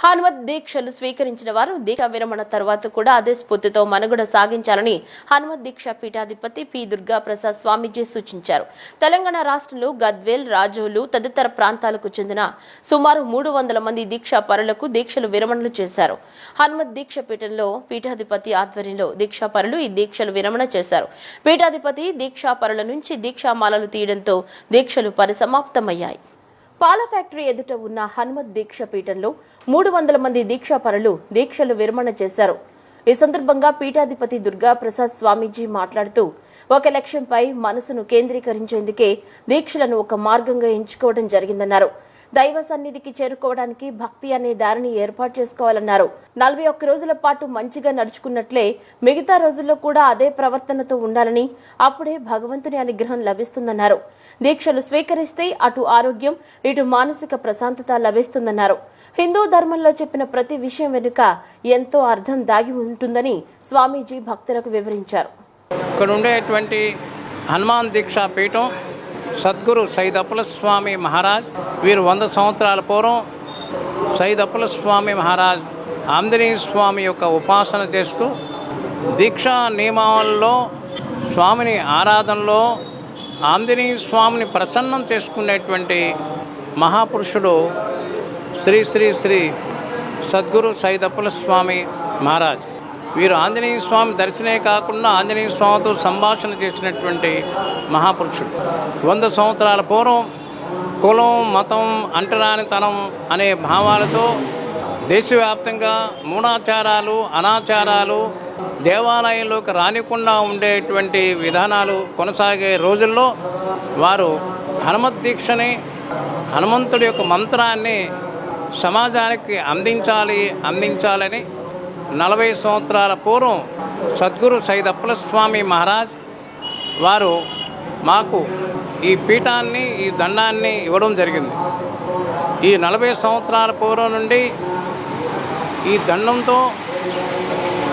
హనుమత్ దీక్షలు స్వీకరించిన వారు దీక్ష విరమణ తర్వాత కూడా అదే స్ఫూర్తితో మనుగడ సాగించాలని హనుమత్ దీక్ష పీఠాధిపతి పి దుర్గా ప్రసాద్ స్వామీజీ సూచించారు. తెలంగాణ రాష్ట్రంలో గద్వేల్, రాజోలు తదితర ప్రాంతాలకు చెందిన సుమారు 300 మంది దీక్షా పరులకు దీక్షలు విరమణలు చేశారు. హనుమత్ దీక్ష పీఠంలో పీఠాధిపతి ఆధ్వర్యంలో దీక్షా పరులు ఈ దీక్షలు విరమణ చేశారు. పీఠాధిపతి దీక్షా పరుల నుంచి దీక్షామాలలు తీయడంతో దీక్షలు పరిసమాప్తమయ్యాయి. పాల ఫ్యాక్టరీ ఎదుట ఉన్న హనుమత్ దీక్ష పీఠంలో 300 మంది దీక్షాపరులు దీక్షలు విరమణ చేశారు. ఈ సందర్భంగా పీఠాధిపతి దుర్గా ప్రసాద్ స్వామీజీ మాట్లాడుతూ ఒక లక్ష్యంపై మనసును కేంద్రీకరించేందుకే దీక్షలను ఒక మార్గంగా ఎంచుకోవడం జరిగిందన్నారు. దైవ సన్నిధికి చేరుకోవడానికి భక్తి అనే దారిని ఏర్పాటు చేసుకోవాలన్నారు. 41 రోజుల పాటు మంచిగా నడుచుకున్నట్లే మిగతా రోజుల్లో కూడా అదే ప్రవర్తనతో ఉండాలని, అప్పుడే భగవంతుని అనుగ్రహం లభిస్తుందన్నారు. దీక్షలు స్వీకరిస్తే అటు ఆరోగ్యం, ఇటు మానసిక ప్రశాంతత లభిస్తుందన్నారు. హిందూ ధర్మంలో చెప్పిన ప్రతి విషయం వెనుక ఎంతో అర్థం దాగి ఉంటుందని స్వామీజీ భక్తులకు వివరించారు. ఇక్కడ ఉండేటువంటి హనుమాన్ దీక్షా పీఠం సద్గురు సయ్యద్ అప్పల స్వామి మహారాజ్ వీరు 100 సంవత్సరాల పూర్వం సయ్యద్ అప్పల స్వామి మహారాజ్ ఆంజనేయ స్వామి యొక్క ఉపాసన చేస్తూ దీక్షా నియమాలలో స్వామిని ఆరాధనలో ఆంజనేయ స్వామిని ప్రసన్నం చేసుకునేటువంటి మహాపురుషుడు శ్రీ శ్రీ శ్రీ సద్గురు సయ్యద్ అప్పల స్వామి మహారాజ్. వీరు ఆంజనేయ స్వామి దర్శనే కాకుండా ఆంజనేయ స్వామితో సంభాషణ చేసినటువంటి మహాపురుషుడు. 100 సంవత్సరాల పూర్వం కులం, మతం, అంటరానితనం అనే భావాలతో దేశవ్యాప్తంగా మూఢాచారాలు, అనాచారాలు దేవాలయంలోకి రానికుండా ఉండేటువంటి విధానాలు కొనసాగే రోజుల్లో వారు హనుమత్ దీక్షని, హనుమంతుడి యొక్క మంత్రాన్ని సమాజానికి అందించాలని 40 సంవత్సరాల పూర్వం సద్గురు సయ్యద్ అప్పల స్వామి మహారాజ్ వారు మాకు ఈ పీఠాన్ని, ఈ దండాన్ని ఇవ్వడం జరిగింది. ఈ 40 సంవత్సరాల పూర్వం నుండి ఈ దండంతో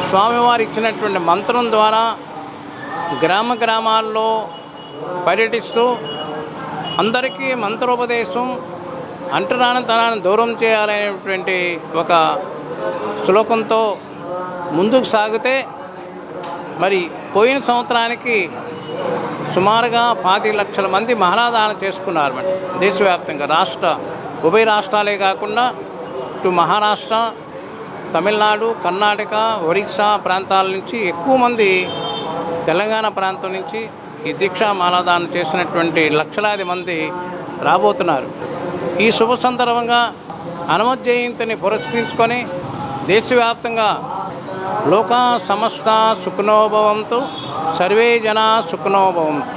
స్వామివారు ఇచ్చినటువంటి మంత్రం ద్వారా గ్రామాల్లో పర్యటిస్తూ అందరికీ మంత్రోపదేశం, అంటరానితనాన్ని దూరం చేయాలనేటువంటి ఒక శ్లోకంతో ముందుకు సాగితే మరి పోయిన సంవత్సరానికి సుమారుగా 25 లక్షల మంది మహాదాన చేసుకున్నారు. దేశవ్యాప్తంగా ఉభయ రాష్ట్రాలే కాకుండా ఇటు మహారాష్ట్ర, తమిళనాడు, కర్ణాటక, ఒరిస్సా ప్రాంతాల నుంచి ఎక్కువ మంది తెలంగాణ ప్రాంతం నుంచి ఈ దీక్షా మాలాదానం చేసినటువంటి లక్షలాది మంది రాబోతున్నారు. ఈ శుభ సందర్భంగా హనుమత్ జయంతిని పురస్కరించుకొని దేశవ్యాప్తంగా లోకా సమస్త సుఖినో భవంతు, సర్వే జనా సుఖినో భవంతు.